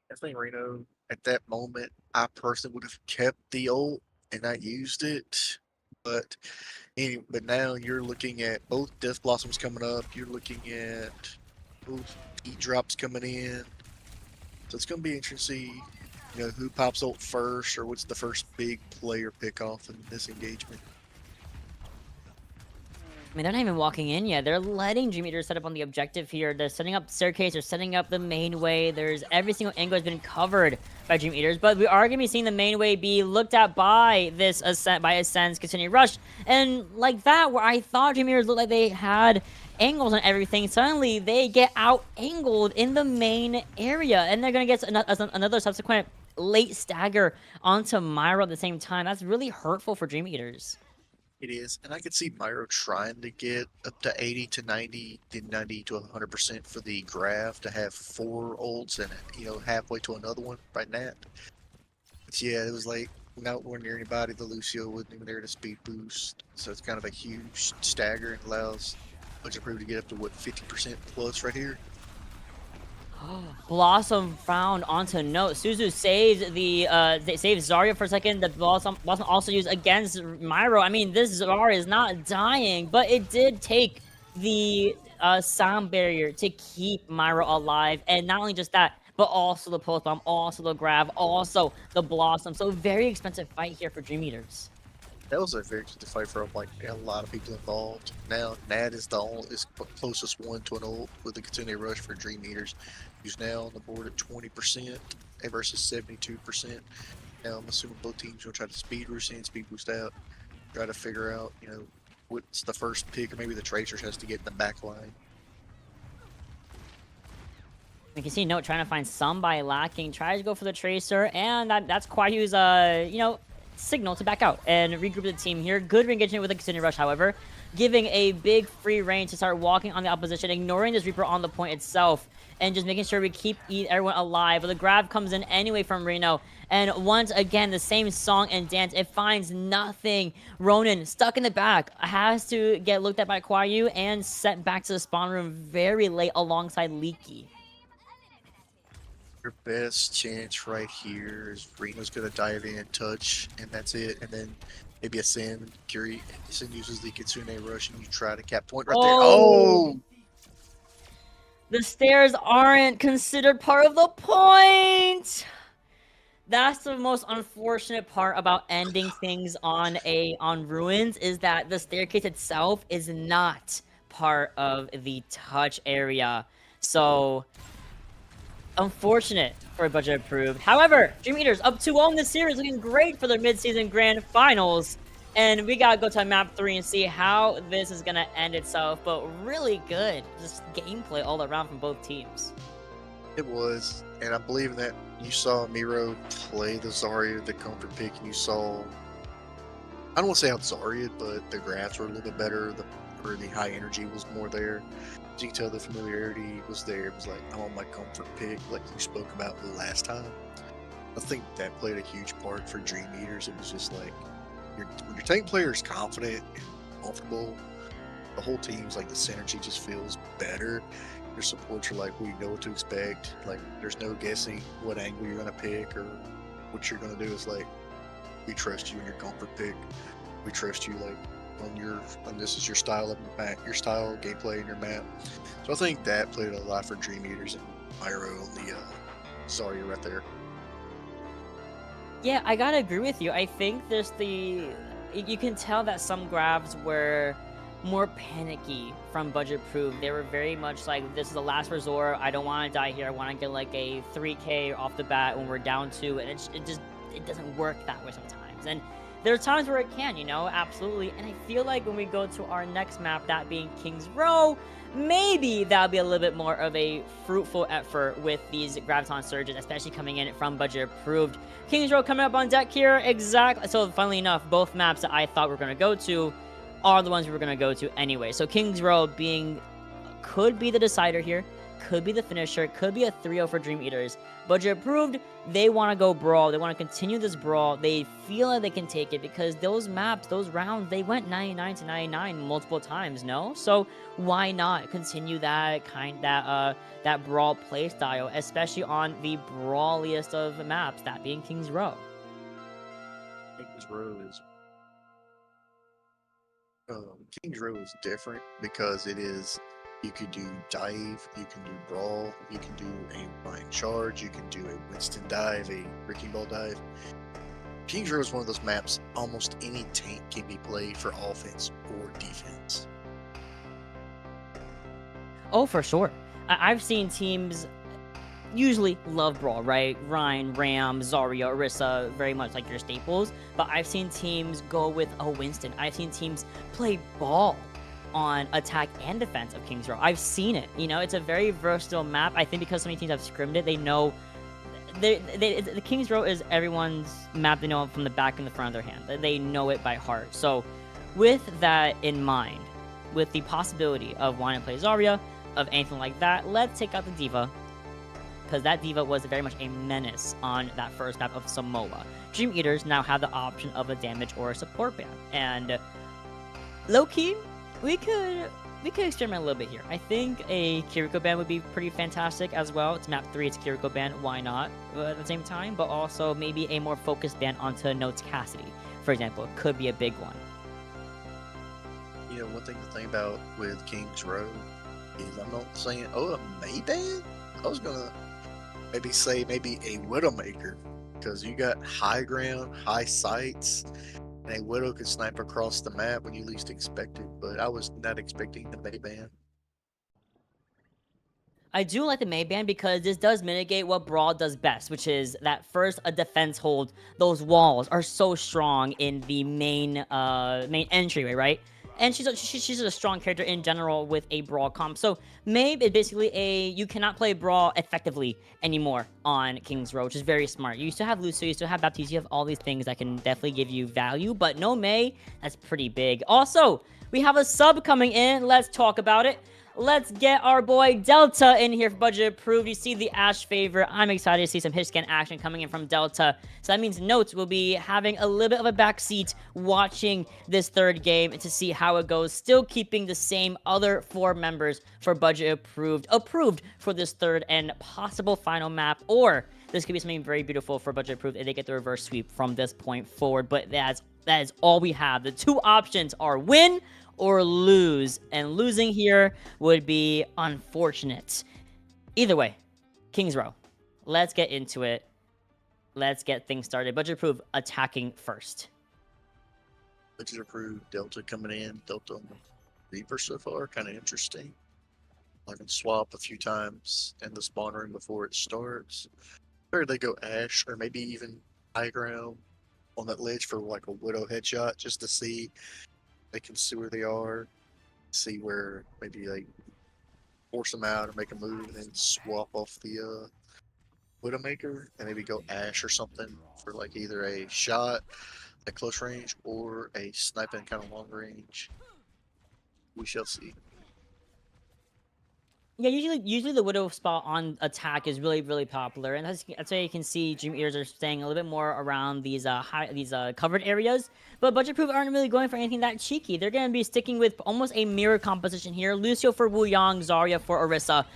Definitely Reno. At that moment, I personally would have kept the ult and not used it. But now you're looking at both Death Blossoms coming up. You're looking at both Heat Drops coming in. So it's going to be interesting to see, who pops ult first, or what's the first big player pick off in this engagement. I mean, they're not even walking in yet. They're letting Dream Eaters set up on the objective here. They're setting up staircase. They're setting up the main way. There's every single angle has been covered by Dream Eaters, but we are going to be seeing the main way be looked at by this Ascend's continued rush. And like that, where I thought Dream Eaters looked like they had angles on everything, suddenly they get out-angled in the main area, and they're going to get another subsequent late stagger onto Myro at the same time. That's really hurtful for Dream Eaters. It is, and I could see Myro trying to get up to 80 to 90, then 90 to 100% for the graph to have 4 ults and halfway to another one right now. But yeah, it was like nowhere near anybody. The Lucio wasn't even there to speed boost, so it's kind of a huge stagger and allows Budget Approved to get up to what 50% plus right here. Blossom found onto Note. Suzu saves saves Zarya for a second. The Blossom also used against Myro. I mean, this Zarya is not dying, but it did take the sound barrier to keep Myro alive. And not only just that, but also the pulse bomb, also the grab, also the Blossom. So very expensive fight here for Dream Eaters. That was a very expensive fight for a lot of people involved. Now Nad is the closest one to an ult with the continued rush for Dream Eaters, who's now on the board at 20% versus 72%. Now I'm assuming both teams will try to speed boost in, speed boost out, try to figure out what's the first pick, or maybe the Tracers has to get in the back line. We can see Note trying to find somebody lacking, tries to go for the Tracer, and that's Kwaiyu's signal to back out and regroup the team here. Good re-engagement with the continued rush, however, giving a big free reign to start walking on the opposition, ignoring this Reaper on the point itself, and just making sure we keep everyone alive. But the grab comes in anyway from Reno, and once again, the same song and dance. It finds nothing. Ronan, stuck in the back, has to get looked at by Kwaiyu and sent back to the spawn room very late alongside Leaky. Your best chance right here is Reno's gonna dive in, touch, and that's it. And then maybe a Sin, Curie. Sin uses the Kitsune rush, and you try to cap point right there. Oh! The stairs aren't considered part of the point. That's the most unfortunate part about ending things on Ruins, is that the staircase itself is not part of the touch area. So unfortunate for Budget Approved. However, Dream Eaters up 2-0 in this series, looking great for their mid-season grand finals. And we gotta go to map 3 and see how this is gonna end itself. But really good, just gameplay all around from both teams. It was, and I believe that you saw Miro play the Zarya, the comfort pick, and you saw, I don't want to say out Zarya, but the graphs were a little bit better, the high energy was more there. As you can tell, the familiarity was there. It was like, I'm on my comfort pick, like you spoke about last time. I think that played a huge part for Dream Eaters. It was just like, when your tank player is confident and comfortable, the whole team's like, the synergy just feels better. Your supports are like, we know what to expect. Like, there's no guessing what angle you're gonna pick or what you're gonna do. It's like, we trust you in your comfort pick. We trust you like on this is your style of map, your style gameplay and your map. So I think that played a lot for Dream Eaters and Myro on the Zarya right there. Yeah, I gotta agree with you. I think there's you can tell that some grabs were more panicky from Budget Approved. They were very much like, this is the last resort. I don't want to die here. I want to get like a 3K off the bat when we're down 2, and it just it doesn't work that way sometimes. And there are times where it can, you know, absolutely. And I feel like when we go to our next map, that being King's Row, maybe that'll be a little bit more of a fruitful effort with these Graviton Surges, especially coming in from budget approved. King's Row coming up on deck here, exactly. So funnily enough, both maps that I thought we were going to go to are the ones we were going to go to anyway. So King's Row could be the decider here, could be the finisher, could be a 3-0 for Dream Eaters. Budget approved, they want to go brawl. They want to continue this brawl. They feel like they can take it because those maps, those rounds, they went 99 to 99 multiple times, no? So why not continue that that brawl play style, especially on the brawliest of maps, that being King's Row? King's Row is King's Row is different because it is. You could do dive, you can do brawl, you can do a Ryan charge, you can do a Winston dive, a Ricky Ball dive. King's Row is one of those maps almost any tank can be played for offense or defense. Oh, for sure. I've seen teams usually love brawl, right? Ryan, Ram, Zarya, Orisa, very much like your staples. But I've seen teams go with a Winston. I've seen teams play ball on attack and defense of King's Row. I've seen it. You know, it's a very versatile map. I think because so many teams have scrimmed it, they know the King's Row is everyone's map. They know it from the back and the front of their hand. They know it by heart. So with that in mind, with the possibility of wanting to play Zarya, of anything like that, let's take out the D.Va, because that D.Va was very much a menace on that first map of Samoa. Dream Eaters now have the option of a damage or a support ban, and low-key, we could experiment a little bit here. I think a Kiriko ban would be pretty fantastic as well. It's map 3, it's Kiriko ban, why not at the same time? But also maybe a more focused ban onto Notes Cassidy, for example, could be a big one. You know, one thing to think about with King's Row is I'm not saying, oh, a May ban? I was gonna maybe say maybe a Widowmaker, because you got high ground, high sights, and a Widow can snipe across the map when you least expect it, but I was not expecting the May ban. I do like the May ban because this does mitigate what Brawl does best, which is that first a defense hold. Those walls are so strong in the main entryway, right? And she's a strong character in general with a Brawl comp. So May is basically you cannot play Brawl effectively anymore on King's Row, which is very smart. You still have Lucio, you still have Baptiste, you have all these things that can definitely give you value, but no May, that's pretty big. Also, we have a sub coming in. Let's talk about it. Let's get our boy Delta in here for budget approved. You see the Ash favor. I'm excited to see some hit scan action coming in from Delta. So that means Notes will be having a little bit of a backseat watching this third game to see how it goes. Still keeping the same other 4 members for budget approved for this third and possible final map. Or this could be something very beautiful for budget approved if they get the reverse sweep from this point forward. But that is all we have. The 2 options are win or lose, and losing here would be unfortunate. Either way, King's Row, let's get into it. Let's get things started. Budget approved attacking first. Budget approved, Delta coming in, Delta on the Reaper so far, kind of interesting. I can swap a few times in the spawn room before it starts. Or they go Ash, or maybe even high ground on that ledge for like a Widow headshot, just to see. They can see where they are, see where maybe like force them out or make a move, and then swap off the Widowmaker and maybe go Ash or something for like either a shot at close range or a sniping kind of long range. We shall see. Yeah, usually the Widow spot on attack is really, really popular, and that's why you can see Dream Eaters are staying a little bit more around these covered areas. But budget proof aren't really going for anything that cheeky. They're going to be sticking with almost a mirror composition here. Lucio for Wu Yang, Zarya for Orisa,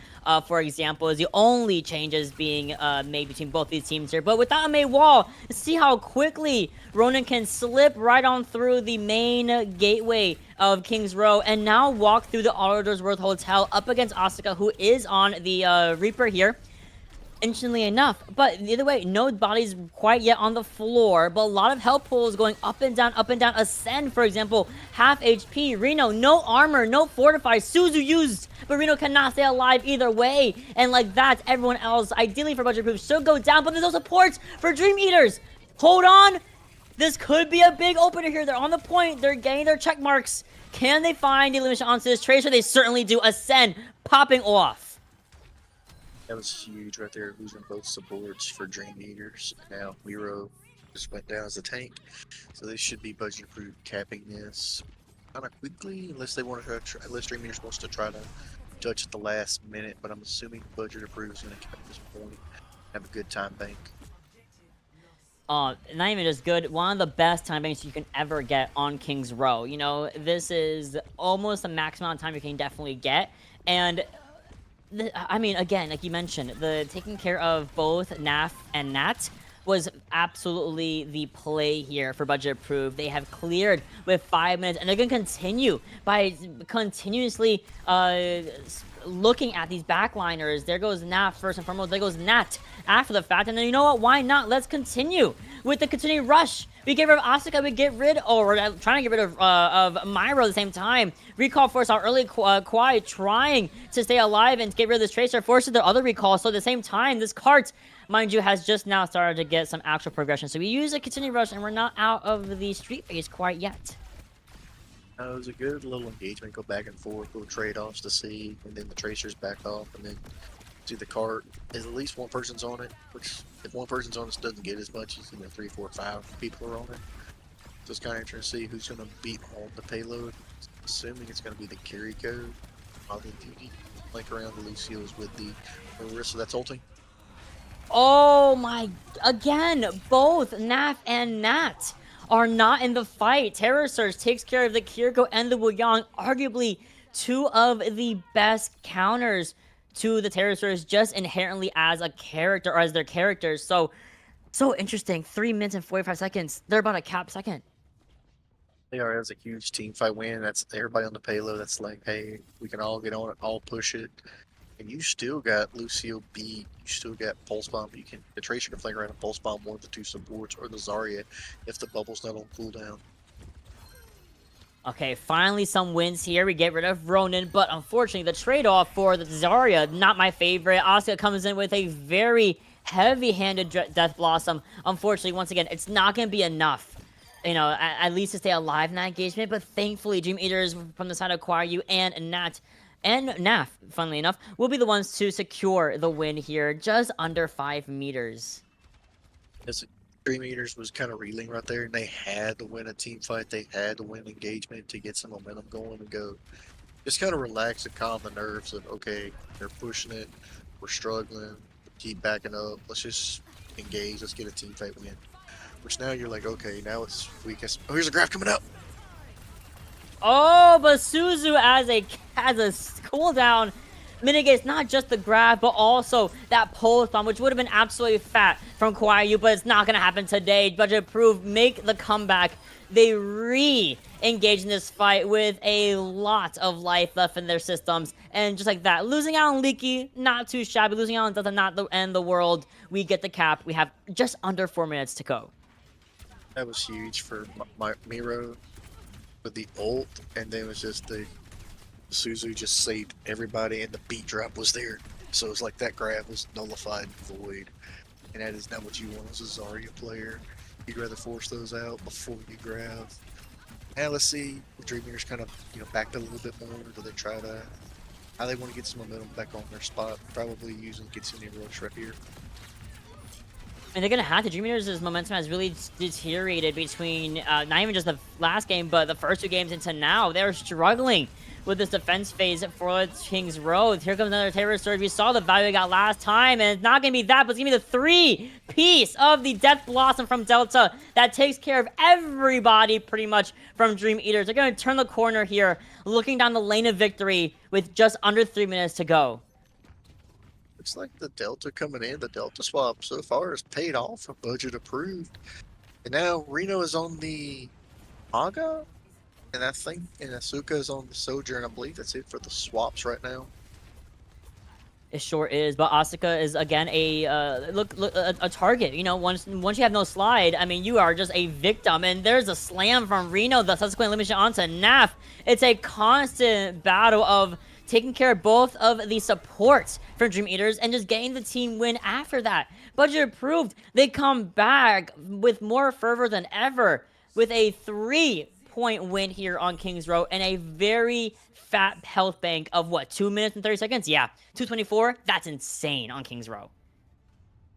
for example, is the only changes being made between both these teams here. But without a Mei wall, see how quickly Ronan can slip right on through the main gateway of King's Row and now walk through the Autodorsworth Hotel up against Asuka, who is on the Reaper here. Interestingly enough, but the other way, no bodies quite yet on the floor, but a lot of health pulls going up and down, Ascend, for example, half HP, Reno, no armor, no fortify, Suzu used, but Reno cannot stay alive either way, and like that, everyone else, ideally for budget proof, should go down, but there's no support for Dream Eaters. Hold on. This could be a big opener here. They're on the point. They're getting their check marks. Can they find the elimination onto this Tracer? They certainly do. Ascend popping off. That was huge right there, losing both supports for Dream Eaters. Now Miro just went down as a tank, so they should be budget approved capping this kind of quickly, unless they want to try, unless Dream Eaters wants to try to touch at the last minute. But I'm assuming budget approved is going to cap this point, have a good time bank. Not even just good, one of the best time banks you can ever get on King's Row. You know, this is almost the maximum amount of time you can definitely get. And, I mean, again, like you mentioned, the taking care of both NAF and Nat was absolutely the play here for budget approved. They have cleared with 5 minutes, and they're going to continue by continuously looking at these backliners. There goes Nat first and foremost. There goes Nat after the fact. And then you know what? Why not? Let's continue with the continued rush. We get rid of Asuka. We get rid, or we're trying to get rid of Myro at the same time. Recall force our early Kwai trying to stay alive and get rid of this Tracer. Forces their other recall. So at the same time, this cart, mind you, has just now started to get some actual progression. So we use a continued rush, and we're not out of the street phase quite yet. It was a good little engagement, go back and forth, little trade-offs to see, and then the Tracers back off, and then do the cart. At least one person's on it, which if one person's on it doesn't get as much as 3, 4, 5 people are on it. So it's kind of interesting to see who's going to beat on the payload. Assuming it's going to be the carry code, probably Beauty. Link around the Lucio's with the Marissa that's ulting. Oh my, again, both Naf and Nat are not in the fight. Terror Surge takes care of the Kiriko and the Wuyang, arguably two of the best counters to the Terror Surge just inherently as a character, or as their characters. So interesting. 3 minutes and 45 seconds. They're about to cap second. They are. That's a huge team fight win. That's everybody on the payload. That's like, hey, we can all get on it, all push it. And you still got Lucio B. You still got Pulse Bomb. You can the Tracer can flank around and Pulse Bomb one of the two supports or the Zarya if the bubble's not on cooldown. Okay, finally some wins here. We get rid of Ronin, but unfortunately the trade-off for the Zarya, not my favorite. Asuka comes in with a very heavy-handed Death Blossom. Unfortunately, once again, it's not going to be enough, you know, at least to stay alive in that engagement. But thankfully, Dream Eaters from the side of Kwaryu and Nat and Naf, funnily enough, will be the ones to secure the win here, just under 5 meters. Yes, Dream Eaters was kind of reeling right there, and they had to win a team fight. They had to win engagement to get some momentum going and go. Just kind of relax and calm the nerves of, okay, they're pushing it, we're struggling, keep backing up, let's just engage, let's get a team fight win. Which now you're like, okay, now it's weakest. Oh, here's a graph coming up. Oh, but Suzu as a cooldown mitigates not just the grab, but also that pulse bomb, which would have been absolutely fat from Kwaryu, but it's not going to happen today. Budget approved, make the comeback. They re-engage in this fight with a lot of life left in their systems. And just like that, losing out on Leaky, not too shabby. Losing out on Delta, not end the world. We get the cap. We have just under 4 minutes to go. That was huge for Miro with the ult, and then it was just the Suzu just saved everybody, and the beat drop was there. So it's like that grab was nullified and void, and that is not what you want as a Zarya player. You'd rather force those out before you grab. Now let's see if Dream Eaters kind of backed a little bit more. Do they try to how they want to get some momentum back on their spot? Probably using Kitsune Rush right here. And they're going to have to. Dream Eaters' momentum has really deteriorated between not even just the last game, but the first 2 games into now. They're struggling with this defense phase for King's Road. Here comes another Terror Surge. We saw the value we got last time, and it's not going to be that, but it's going to be the 3-piece of the Death Blossom from Delta that takes care of everybody pretty much from Dream Eaters. They're going to turn the corner here, looking down the lane of victory with just under 3 minutes to go. Looks like the Delta coming in, the Delta swap so far has paid off for budget approved. And now Reno is on the Aga, and I think Asuka is on the Sojourn. I believe that's it for the swaps right now. It sure is, but Asuka is again a target. You know, once you have no slide, I mean, you are just a victim. And there's a slam from Reno, the subsequent elimination onto Naf. It's a constant battle of taking care of both of the supports for Dream Eaters and just getting the team win after that. Budget approved. They come back with more fervor than ever with a 3-point win here on Kings Row and a very fat health bank of what, 2 minutes and 30 seconds? Yeah, 224. That's insane on Kings Row.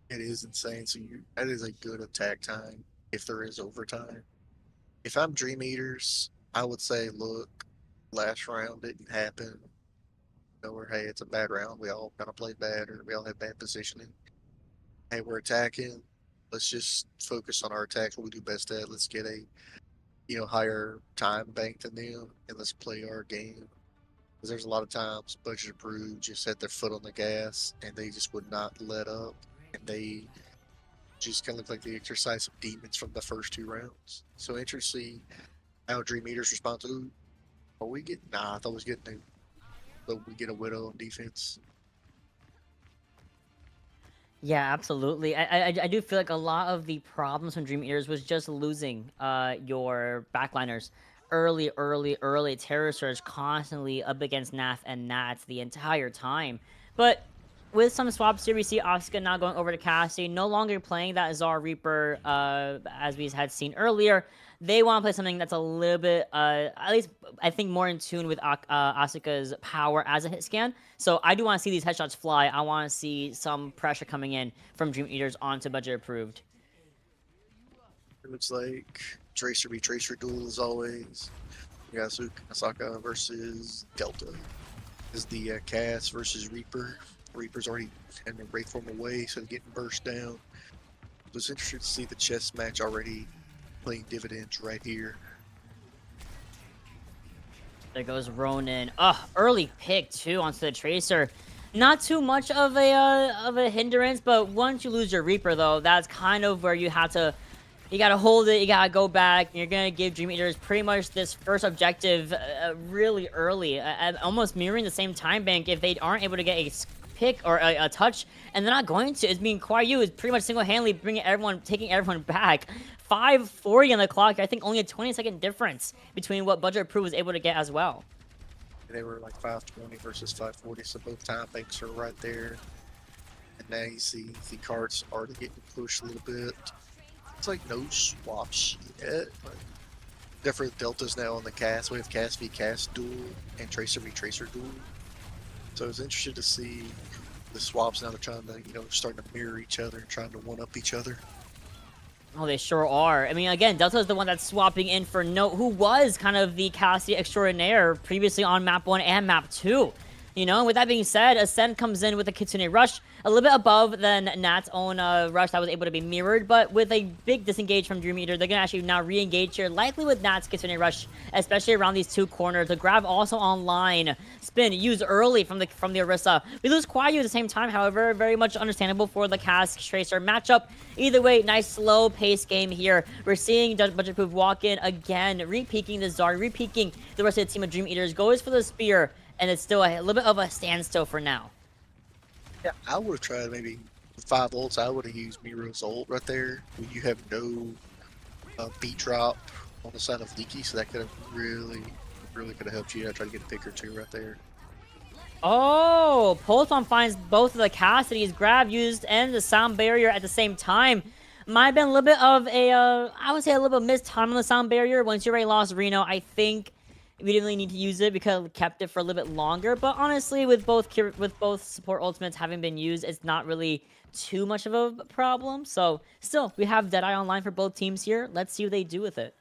It is insane. So that is a good attack time if there is overtime. If I'm Dream Eaters, I would say, look, last round didn't happen. Or hey, it's a bad round. We all kind of played bad, or we all have bad positioning. Hey, we're attacking. Let's just focus on our attacks. What we do best at. Let's get a higher time bank than them, and let's play our game. Because there's a lot of times Budget Approved just had their foot on the gas, and they just would not let up, and they just kind of look like the exercise of demons from the first 2 rounds. So interesting how Dream Eaters respond to. Are we getting? Nah, I thought we was getting. But we get a Widow on defense. Yeah, absolutely. I do feel like a lot of the problems from Dream Eaters was just losing your backliners early. Terror Surge constantly up against Nath and Nats the entire time. But with some swaps here, we see Asuka now going over to Cassie, no longer playing that Zara Reaper as we had seen earlier. They want to play something that's a little bit, at least I think, more in tune with Asuka's power as a hit scan. So I do want to see these headshots fly. I want to see some pressure coming in from Dream Eaters onto Budget Approved. It looks like Tracer v Tracer duel as always. We got Asaka versus Delta. This is the Cass versus Reaper. Reaper's already had a great form away, so they're getting burst down. It was interesting to see the chess match already playing dividends right here. There goes Ronin. Early pick too onto the Tracer. Not too much of a hindrance, but once you lose your Reaper though, that's kind of where you have to. You gotta hold it. You gotta go back. And you're gonna give Dream Eaters pretty much this first objective really early, almost mirroring the same time bank. If they aren't able to get a pick or a touch, and they're not going to. It's being Kwayu is pretty much single-handedly taking everyone back. 5:40 on the clock. I think only a 20-second difference between what Budget Approved was able to get as well. They were like 5:20 versus 5:40, so both time banks are right there. And now you see the cards already getting pushed a little bit. It's like no swaps yet. Different deltas now on the Cass. We have Cass v Cass duel and Tracer v Tracer duel. So I was interested to see the swaps now. They're trying to, starting to mirror each other and trying to one-up each other. Oh, they sure are. I mean, again, Delta is the one that's swapping in for Note, who was kind of the Cassie extraordinaire previously on Map 1 and Map 2. With that being said, Ascent comes in with a Kitsune Rush, a little bit above than Nat's own rush that was able to be mirrored, but with a big disengage from Dream Eater, they're going to actually now re-engage here, likely with Nat's Kitsune Rush, especially around these 2 corners. The grab also online. Spin used early from the Orisa. We lose Kwayu at the same time, however, very much understandable for the Cass Tracer matchup. Either way, nice slow pace game here. We're seeing Budget Approved walk in again, re-peeking the Zari, re-peeking the rest of the team of Dream Eaters, goes for the spear, and it's still a little bit of a standstill for now. Yeah, I would have tried maybe 5 ults. I would have used Miro's ult right there. You have no beat drop on the side of Leaky, so that could have really could have helped you. I tried to get a pick or 2 right there. Oh, Pulton finds both of the Cassidy's grab used and the sound barrier at the same time. Might have been a little bit of a, I would say a little bit missed time on the sound barrier. Once you already lost Reno, I think we didn't really need to use it because we kept it for a little bit longer. But honestly, with both support ultimates having been used, it's not really too much of a problem. So still, we have Deadeye online for both teams here. Let's see what they do with it.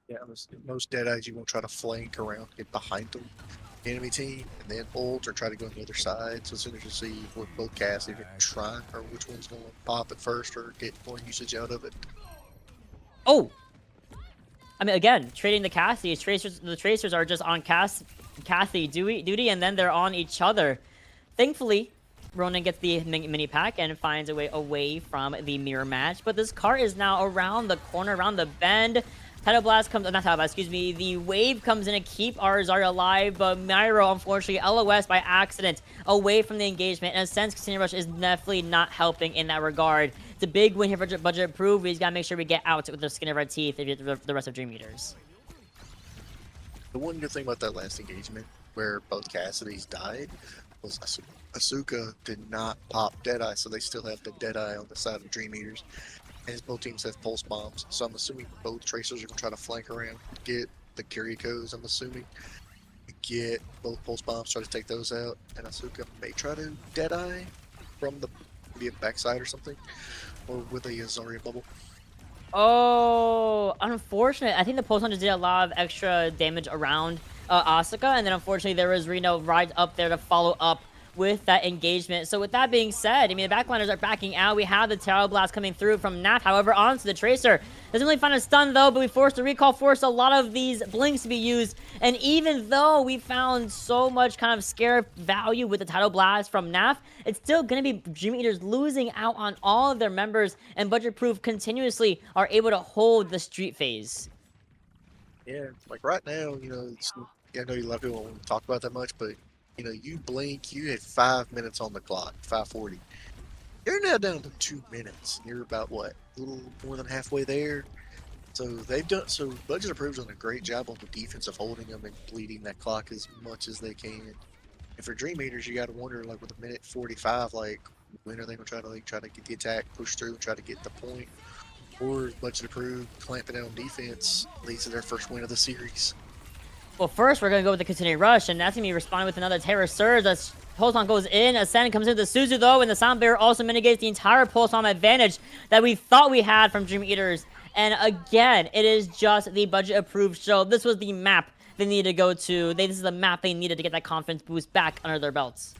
Yeah, most Deadeyes you won't try to flank around, get behind them, the enemy team, and then ult or try to go on the other side. So as soon as you see what both casts, if you're trying or which one's going to pop it first or get more usage out of it. Oh! I mean, again, trading the Cassidy's. The Tracers are just on Cassie duty, and then they're on each other. Thankfully, Ronin gets the mini pack and finds a way away from the mirror match. But this car is now around the corner, around the bend. Tidal Blast comes, not Tidal Blast, excuse me. The wave comes in to keep our Zarya alive, but Myro, unfortunately, LOS by accident away from the engagement. And since Casino Rush is definitely not helping in that regard. It's a big win here for Budget Approved. We just gotta make sure we get out with the skin of our teeth if you get the rest of Dream Eaters. The one good thing about that last engagement where both Cassidys died was Asuka did not pop Deadeye, so they still have the Deadeye on the side of Dream Eaters. And both teams have pulse bombs, so I'm assuming both Tracers are going to try to flank around, get the Kyriakos, I'm assuming, get both pulse bombs, try to take those out, and Asuka may try to Deadeye from the maybe a backside or something, or with a Zarya bubble. Oh, unfortunate. I think the pulse hunter did a lot of extra damage around Asuka, and then unfortunately there was Reno right up there to follow up with that engagement. So with that being said, I mean, the backliners are backing out. We have the Terror Blast coming through from Naf, however, onto the Tracer. Doesn't really find a stun, though, but we forced a recall, forced a lot of these blinks to be used. And even though we found so much kind of scare value with the Tidal Blast from Naf, it's still going to be Dream Eaters losing out on all of their members, and Budget Proof continuously are able to hold the street phase. Yeah, like right now, you know, I know a lot of people won't talk about that much, but you know, you blink, you had 5 minutes on the clock, 5:40. You're now down to 2 minutes. You're about what, a little more than halfway there. So Budget Approved's done a great job on the defense of holding them and bleeding that clock as much as they can. And for Dream Eaters, you got to wonder, like with a minute 45, like when are they gonna try to get the attack, push through, and try to get the point, or Budget Approved clamping down defense leads to their first win of the series. Well, first, we're going to go with the continued rush, and that's going to be responding with another Terror Surge. As Pulse Bomb goes in, Ascend comes into Suzu, though, and the Sound Barrier also mitigates the entire Pulse Bomb advantage that we thought we had from Dream Eaters. And again, it is just the budget-approved show. This was the map they needed to go to. This is the map they needed to get that confidence boost back under their belts.